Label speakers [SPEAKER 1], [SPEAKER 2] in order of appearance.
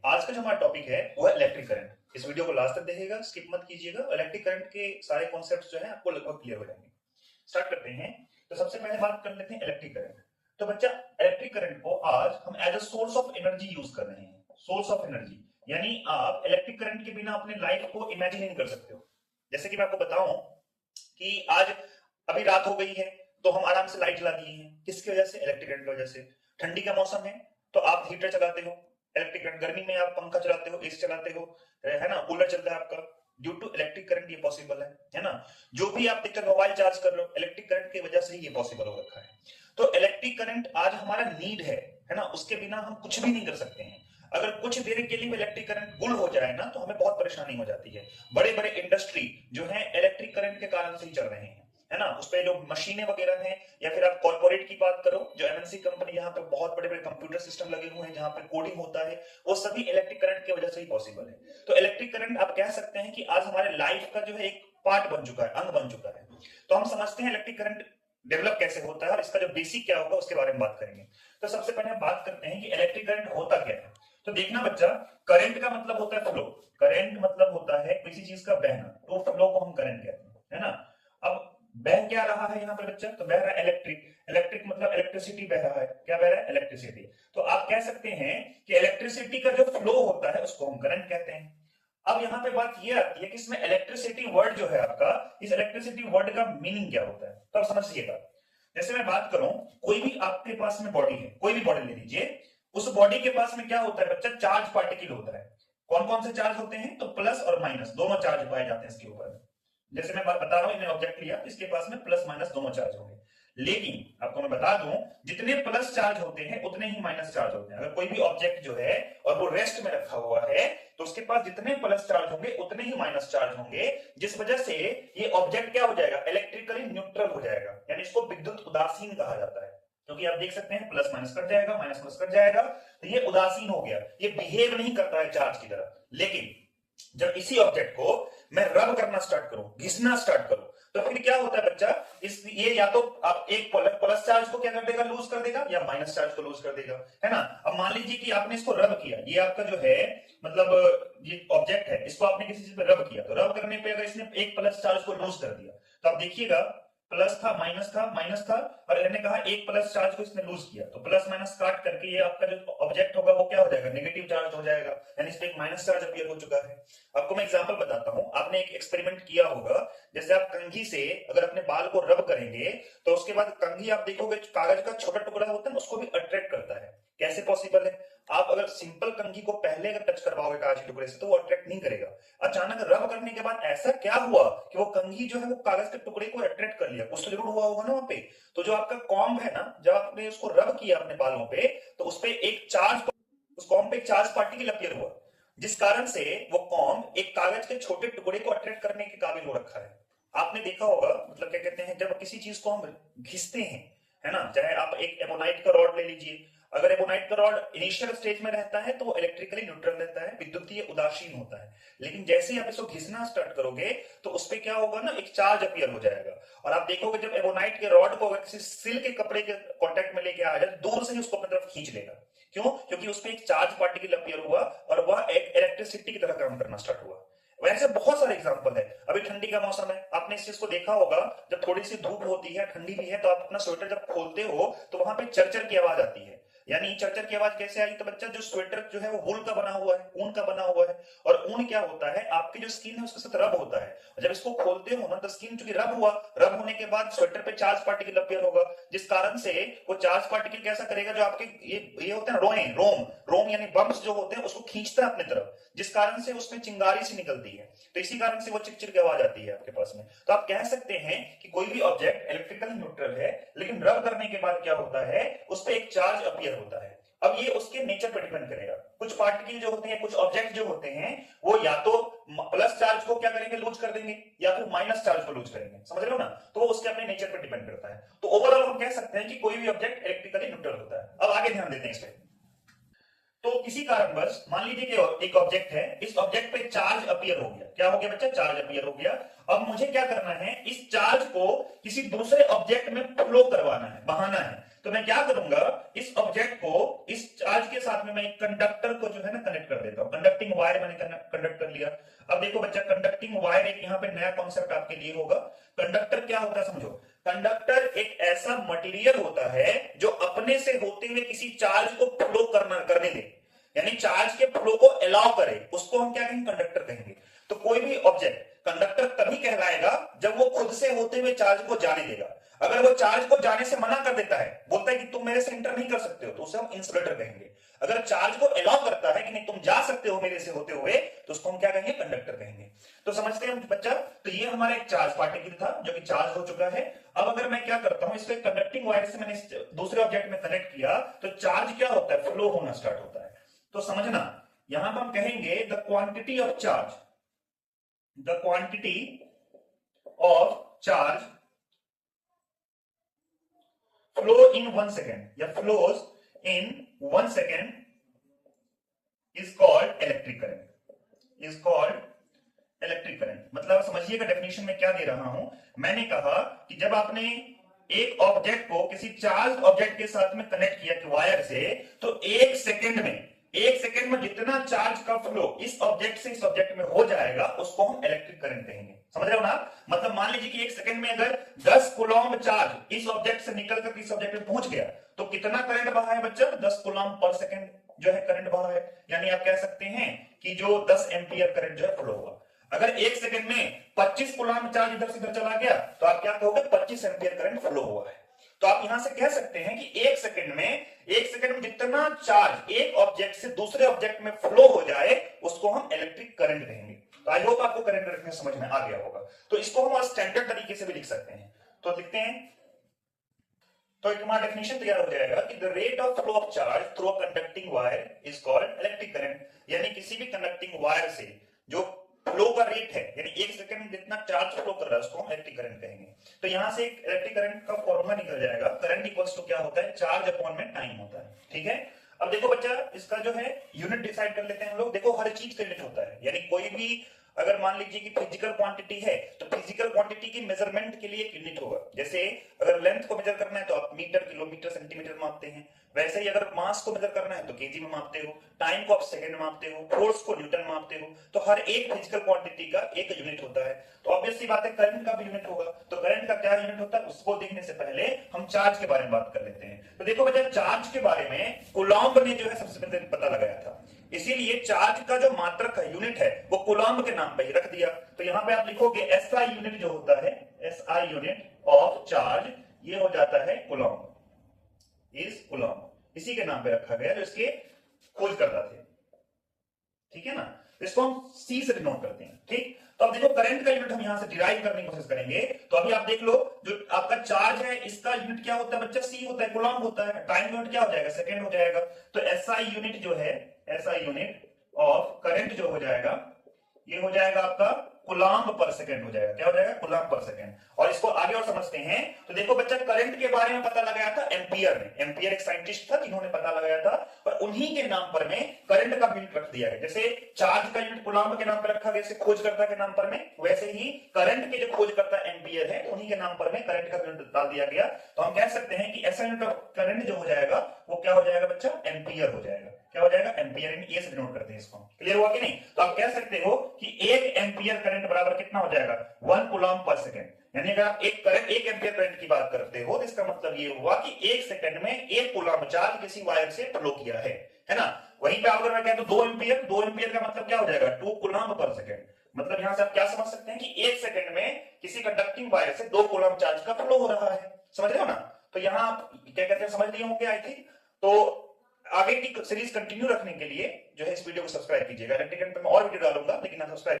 [SPEAKER 1] आज का जो हमारा टॉपिक है वो है इलेक्ट्रिक करंट। इस वीडियो को लास्ट तक देखिएगा, स्किप मत कीजिएगा। इलेक्ट्रिक करंट के सारे कॉन्सेप्ट्स जो है आपको लगभग क्लियर हो जाएंगे। स्टार्ट करते हैं। तो सबसे पहले बात कर लेते हैं इलेक्ट्रिक करंट। तो बच्चा, इलेक्ट्रिक करंट को आज हम as a source of energy use कर रहे हैं। सोर्स ऑफ एनर्जी यानी आप इलेक्ट्रिक करंट के बिना अपने लाइफ को इमेजिन नहीं कर सकते हो। जैसे कि मैं आपको बताऊं कि आज अभी रात हो गई है तो हम आराम से लाइट जला दिए हैं। किसकी वजह से? इलेक्ट्रिक करंट की वजह से। ठंडी का मौसम है तो आप हीटर चलाते हो, इलेक्ट्रिक करंट। गर्मी में आप पंखा चलाते हो, एसी चलाते हो, है ना, कूलर चलता है आपका। ड्यू टू इलेक्ट्रिक करंट ये पॉसिबल है ना। जो भी आप देखते मोबाइल चार्ज कर रहे हो, इलेक्ट्रिक करंट की वजह से ही ये पॉसिबल हो रखा है। तो इलेक्ट्रिक करंट आज हमारा नीड है ना, उसके बिना हम कुछ भी नहीं कर सकते हैं। अगर कुछ देर के लिए इलेक्ट्रिक करंट गुल हो जाए ना तो हमें बहुत परेशानी हो जाती है। बड़े बड़े इंडस्ट्री जो है इलेक्ट्रिक करंट के कारण से ही चल रहे हैं, है ना। उस पे जो मशीनें वगैरह हैं, या फिर आप कॉर्पोरेट की बात करो, जो एमएनसी कंपनी, यहाँ पे बहुत बड़े बड़े कंप्यूटर सिस्टम लगे हुए हैं जहां पे कोडिंग होता है, वो सभी इलेक्ट्रिक करंट की वजह से ही पॉसिबल है। तो इलेक्ट्रिक करंट आप कह सकते हैं कि आज हमारे लाइफ का जो है एक पार्ट बन चुका है, अंग बन चुका है। तो हम समझते हैं इलेक्ट्रिक करंट डेवलप कैसे होता है और इसका जो बेसिक क्या होगा उसके बारे में बात करेंगे। तो सबसे पहले हम बात करते हैं कि इलेक्ट्रिक करंट होता क्या है। तो देखना बच्चा, करंट का मतलब होता है फ्लो। करंट मतलब होता है किसी चीज का बहना, तो फ्लो को हम करंट कहते हैं, है ना। अब बह क्या रहा है यहाँ पे बच्चा? तो बह रहा है इलेक्ट्रिक। इलेक्ट्रिक मतलब इलेक्ट्रिसिटी बह रहा है। क्या बह रहा है? इलेक्ट्रिसिटी। तो आप कह सकते हैं कि इलेक्ट्रिसिटी का जो फ्लो होता है उसको हम करंट कहते हैं। अब यहाँ पे बात ये आती है कि इसमें इलेक्ट्रिसिटी वर्ड जो है आपका, इस इलेक्ट्रिसिटी वर्ड का मीनिंग क्या होता है, तो आप समझिएगा। जैसे मैं बात करूं, कोई भी आपके पास में बॉडी है, कोई भी बॉडी ले लीजिए, उस बॉडी के पास में क्या होता है बच्चा? चार्ज पार्टिकल होता है। कौन कौन से चार्ज होते हैं? तो प्लस और माइनस दोनों चार्ज पाए जाते हैं इसके ऊपर। जैसे मैं बता रहा हूं, इन्हें ऑब्जेक्ट लिया, इसके पास में प्लस माइनस दोनों चार्ज होंगे। लेकिन आपको मैं बता दूं, जितने प्लस चार्ज होते हैं उतने ही माइनस चार्ज होते हैं। अगर कोई भी ऑब्जेक्ट जो है और वो रेस्ट में रखा हुआ है तो उसके पास जितने प्लस चार्ज होंगे उतने ही माइनस चार्ज होंगे, जिस वजह से ये ऑब्जेक्ट क्या हो जाएगा? इलेक्ट्रिकली न्यूट्रल हो जाएगा, यानी इसको विद्युत उदासीन कहा जाता है। क्योंकि आप देख सकते हैं प्लस माइनस कट जाएगा, माइनस प्लस कट जाएगा, तो ये उदासीन हो गया, ये बिहेव नहीं करता है चार्ज की तरह। लेकिन जब इसी ऑब्जेक्ट को मैं रब करना स्टार्ट करूं, घिसना स्टार्ट करूं, तो फिर क्या होता है बच्चा? इस ये या तो आप एक प्लस चार्ज को क्या कर देगा? लूज कर देगा, या माइनस चार्ज को लूज कर देगा, है ना। अब मान लीजिए कि आपने इसको रब किया, ये आपका जो है मतलब ये ऑब्जेक्ट है, इसको आपने किसी चीज पे रब किया, तो रब करने पे अगर इसने एक प्लस चार्ज को लूज कर दिया तो आप देखिएगा प्लस था, माइनस था, और इन्होंने कहा एक प्लस चार्ज को इसने लूज किया, तो प्लस माइनस काट करके ये आपका जो ऑब्जेक्ट होगा वो क्या हो जाएगा? नेगेटिव चार्ज हो जाएगा, यानी इस पे एक माइनस चार्ज अपीयर हो चुका है। आपको मैं एग्जांपल बताता हूं, आपने एक एक्सपेरिमेंट किया होगा। जैसे आप कंघी से अगर अपने बाल को रब करेंगे तो उसके बाद कंघी आप देखोगे कागज का छोटा टुकड़ा होता है, उसको भी अट्रैक्ट करता है। कैसे पॉसिबल है? आप अगर सिंपल कंघी को पहले अगर टच करवाओगे कागज के टुकड़े से तो वो अट्रैक्ट नहीं करेगा। अचानक रब करने के बाद ऐसा क्या हुआ कि वो कंघी जो है वो कागज के टुकड़े को अट्रैक्ट कर लिया? कुछ तो जरूर हुआ होगा ना वहां पे। तो जो आपका कॉम्ब है ना, जब आपने उसको रब किया अपने बालों पे, तो उस पे एक चार्ज, उस कॉम्ब पे एक चार्ज पार्टिकल अपीयर हुआ, जिस कारण से वो कॉम्ब एक कागज के छोटे टुकड़े को अट्रैक्ट करने के काबिल हो रखा है। आपने देखा होगा, मतलब क्या कहते हैं, जब किसी चीज को हम घिसते हैं, है ना, चाहे आप एक एमोनाइट का रॉड ले लीजिए, अगर एबोनाइट का रॉड इनिशियल स्टेज में रहता है तो वो इलेक्ट्रिकली न्यूट्रल रहता है, विद्युतीय उदासीन होता है। लेकिन जैसे ही आप इसको घिसना स्टार्ट करोगे तो उस पे क्या होगा ना, एक चार्ज अपीयर हो जाएगा। और आप देखोगे जब एबोनाइट के रॉड को अगर किसी सिल्क के कपड़े के कांटेक्ट में लेके आ जाए, दूर से ही उसको अपनी तरफ खींच लेगा। क्यों? क्योंकि उस पर एक चार्ज पार्टिकल अपीयर हुआ और वह एक इलेक्ट्रिसिटी की तरह काम करना स्टार्ट हुआ। वैसे बहुत सारे एग्जांपल है। अभी ठंडी का मौसम है, आपने इस चीज को देखा होगा, जब थोड़ी सी धूप होती है, ठंडी भी है, तो आप अपना स्वेटर जब खोलते हो तो वहां पे चरचर की आवाज आती है। यानी चरचर की आवाज कैसे आई? तो बच्चा, जो स्वेटर जो है वो वूल का बना हुआ है, ऊन का बना हुआ है, और ऊन क्या होता है, आपकी जो स्किन है उसके साथ रब होता है। जब इसको खोलते हो ना तो स्किन चूंकि रब हुआ, रब होने के बाद स्वेटर पे चार्ज पार्टिकल अपीयर होगा, जिस कारण से वो चार्ज पार्टिकल कैसा करेगा, जो आपके ये होते हैं रोए, रोम रोम यानी बम्प्स जो होते हैं उसको खींचता है अपनी तरफ, जिस कारण से उसमें चिंगारी सी निकलती है। तो इसी कारण से वो चिकचिक की आवाज आती है आपके पास में। तो आप कह सकते हैं कि कोई भी ऑब्जेक्ट इलेक्ट्रिकली न्यूट्रल है, लेकिन रब करने के बाद क्या होता है, उस पर एक चार्ज अपीयर होता है। अब ये उसके नेचर पर डिपेंड करेगा। कुछ पार्टिकल जो होते हैं, कुछ ऑब्जेक्ट जो होते हैं, वो या तो प्लस चार्ज को क्या करेंगे, लूज कर देंगे, या फिर माइनस चार्ज को लूज करेंगे। समझ रहे हो ना? तो वो उसके अपने नेचर पर डिपेंड करता है। तो ओवरऑल हम कह सकते हैं कि कोई भी ऑब्जेक्ट इलेक्ट्रिकली न्यूट्रल होता है। अब आगे ध्यान देते हैं इस पे। तो किसी कारणवश मान लीजिए कि एक ऑब्जेक्ट है, इस ऑब्जेक्ट पे चार्ज अपीयर हो गया। क्या हो गया बच्चा? चार्ज अपीयर हो गया। अब मुझे क्या करना है, इस चार्ज को किसी दूसरे ऑब्जेक्ट में फ्लो करवाना है, बहाना है। तो मैं क्या करूंगा, इस ऑब्जेक्ट को इस चार्ज के साथ में मैं एक कंडक्टर को जो है ना कनेक्ट कर देता वायर मैंने कंडक्ट कर लिया। अब देखो बच्चा, कंडक्टिंग वायर एक यहाँ पे नया कॉन्सेप्ट आपके लिए होगा। कंडक्टर क्या होता है समझो। कंडक्टर एक ऐसा मटेरियल होता है जो अपने से होते हुए किसी चार्ज को फ्लो करने दे, यानी चार्ज के फ्लो को अलाउ करे, उसको हम क्या कहेंगे, कंडक्टर कहेंगे। तो कोई भी ऑब्जेक्ट कंडक्टर तभी कहलाएगा जब वो खुद से होते हुए चार्ज को जाने देगा। अगर वो चार्ज को जाने से मना कर देता है, बोलता है कि तुम मेरे से इंटर नहीं कर सकते हो, तो उसे हम इंसुलेटर कहेंगे। अगर चार्ज को अलाउ करता है कि नहीं तुम जा सकते हो मेरे से होते हुए, तो उसको हम क्या कहेंगे, कंडक्टर कहेंगे। तो समझते हैं बच्चा। तो ये हमारा एक चार्ज पार्टिकल था जो कि चार्ज हो चुका है। अब अगर मैं क्या करता हूं, इसको कंडक्टिंग वायर से मैंने दूसरे ऑब्जेक्ट में कनेक्ट किया, तो चार्ज क्या होता है, फ्लो होना स्टार्ट होता है। तो समझना, यहां पर हम कहेंगे the quantity of charge, the quantity of charge flow in 1 second या flows in 1 second is called electric current, is called electric current. मतलब समझिएगा डेफिनेशन में क्या दे रहा हूं। मैंने कहा कि जब आपने एक ऑब्जेक्ट को किसी चार्ज ऑब्जेक्ट के साथ में कनेक्ट किया कि वायर से, तो 1 सेकेंड में जितना चार्ज का फ्लो इस ऑब्जेक्ट से इस ऑब्जेक्ट में हो जाएगा, उसको हम इलेक्ट्रिक करंट कहेंगे। समझ रहे हो ना। मतलब मान लीजिए कि 1 सेकेंड में अगर 10 कूलॉम्ब चार्ज इस ऑब्जेक्ट से निकलकर इस ऑब्जेक्ट में पहुंच गया, तो कितना करंट बहा है बच्चा, 10 कूलॉम्ब पर सेकेंड जो है करंट बहा है। यानी आप कह सकते हैं कि जो 10 एम्पियर करंट जो है फ्लो हुआ। अगर 1 सेकेंड में 25 कूलॉम्ब चार्ज इधर से इधर चला गया, तो आप क्या कहोगे, 25 एम्पियर करंट फ्लो हुआ है। तो आप यहां से कह सकते हैं कि 1 सेकेंड में जितना चार्ज एक ऑब्जेक्ट से दूसरे ऑब्जेक्ट में फ्लो हो जाए, उसको हम इलेक्ट्रिक करंट कहेंगे। तो आई होप आपको करंट रखने समझ में आ गया होगा। तो इसको हम स्टैंडर्ड तरीके से भी लिख सकते हैं। तो लिखते हैं, तो एक हमारा डेफिनेशन तैयार हो जाएगा कि the rate of flow of charge through a conducting wire is called electric current. यानी किसी भी कंडक्टिंग वायर से जो फ्लो का रेट है, यानी 1 सेकंड में जितना चार्ज फ्लो कर रहा है, उसको हम इलेक्ट्रिक करंट कहेंगे। तो यहां से एक इलेक्ट्रिक करंट का फॉर्मूला निकल जाएगा, करंट इक्वल्स टू क्या होता है, चार्ज अपॉन में टाइम होता है। ठीक है। अब देखो बच्चा, इसका जो है यूनिट डिसाइड कर लेते हैं हम लोग। देखो हर चीज का यूनिट होता है, यानी कोई भी अगर मान लीजिए कि फिजिकल क्वांटिटी है, तो फिजिकल क्वांटिटी की मेजरमेंट के लिए एक यूनिट होगा। जैसे अगर लेंथ को मेजर करना है तो आप मीटर, किलोमीटर, सेंटीमीटर मापते हैं। वैसे ही अगर मास को मेजर करना है तो केजी में मापते हो, टाइम को आप सेकंड में मापते हो, फोर्स को न्यूटन मापते हो। तो हर एक फिजिकल क्वांटिटी का एक यूनिट होता है। तो ऑब्वियसली बात है, करंट का भी यूनिट होगा। तो करंट का क्या यूनिट होता है, उसको देखने से पहले हम चार्ज के बारे में बात कर लेते हैं। तो देखो बच्चा, चार्ज के बारे में कूलॉम्ब ने जो है सबसे पहले पता लगाया था। इसीलिए चार्ज का जो मात्रक का यूनिट है वो कूलॉम्ब के नाम पे ही रख दिया। तो यहां पे आप लिखोगे एसआई यूनिट जो होता है, एसआई यूनिट ऑफ चार्ज, ये हो जाता है कूलॉम्ब, इज कूलॉम्ब। इसी के नाम पे रखा गया जो इसके खोज करता थे। ठीक है ना। इसको हम सी से डिनोट करते हैं। ठीक। तो अब देखो, करंट का यूनिट हम यहां से डिराइव करने की कोशिश करेंगे। तो अभी आप देख लो, जो आपका चार्ज है इसका यूनिट क्या होता है बच्चा, सी होता है, कूलॉम्ब होता है। टाइम यूनिट क्या हो जाएगा, सेकंड हो जाएगा। तो एसआई यूनिट जो है, एसआई यूनिट ऑफ करंट जो हो जाएगा, ये हो जाएगा आपका कूलॉम्ब पर सेकंड हो जाएगा। क्या हो जाएगा, कूलॉम्ब पर सेकंड। और इसको आगे और समझते हैं। तो देखो बच्चा, करंट के बारे में पता लगाया था एम्पियर ने। एम्पियर एक साइंटिस्ट था जिन्होंने पता लगाया था, और उन्हीं के नाम पर में करंट का यूनिट रख दिया गया। जैसे चार्ज का यूनिट कूलॉम्ब के नाम पर रखा गया खोजकर्ता के नाम पर में, वैसे ही करंट के जो खोजकर्ता एम्पियर है, उन्हीं के नाम पर में करंट का यूनिट डाल दिया गया। तो हम कह सकते हैं कि ऐसा यूनिट ऑफ करंट जो हो जाएगा वो क्या हो जाएगा बच्चा, एम्पियर हो जाएगा। क्या हो जाएगा, एम्पियर। इन ए से डिनोट करते हैं इसको। क्लियर हुआ कि नहीं। तो आप कह सकते हो कि 1 एम्पियर करंट बराबर कितना हो जाएगा, 1 कूलॉम्ब पर सेकंड। यानी अगर आप एक एम्पियर करंट की बात करते हो, तो इसका मतलब ये हुआ कि 1 सेकंड में 1 कूलॉम्ब चार्ज किसी वायर से फ्लो किया है ना। वहीं पे अगर मैं कहता हूं 2 एम्पियर का मतलब क्या हो जाएगा, 2 कूलॉम्ब पर सेकंड। मतलब यहां से आप क्या समझ सकते हैं कि 1 सेकंड में किसी कंडक्टिंग वायर से 2 कूलॉम्ब चार्ज का फ्लो हो रहा है। समझ रहे हो ना। तो यहां आप क्या कहते हैं, समझ लिए होंगे आई थिंक। तो आगे की सीरीज कंटिन्यू रखने के लिए जो है इस वीडियो को सब्सक्राइब कीजिएगा। इलेक्ट्रिक करंट पे मैं और वीडियो डालूंगा, लेकिन आप सब्सक्राइब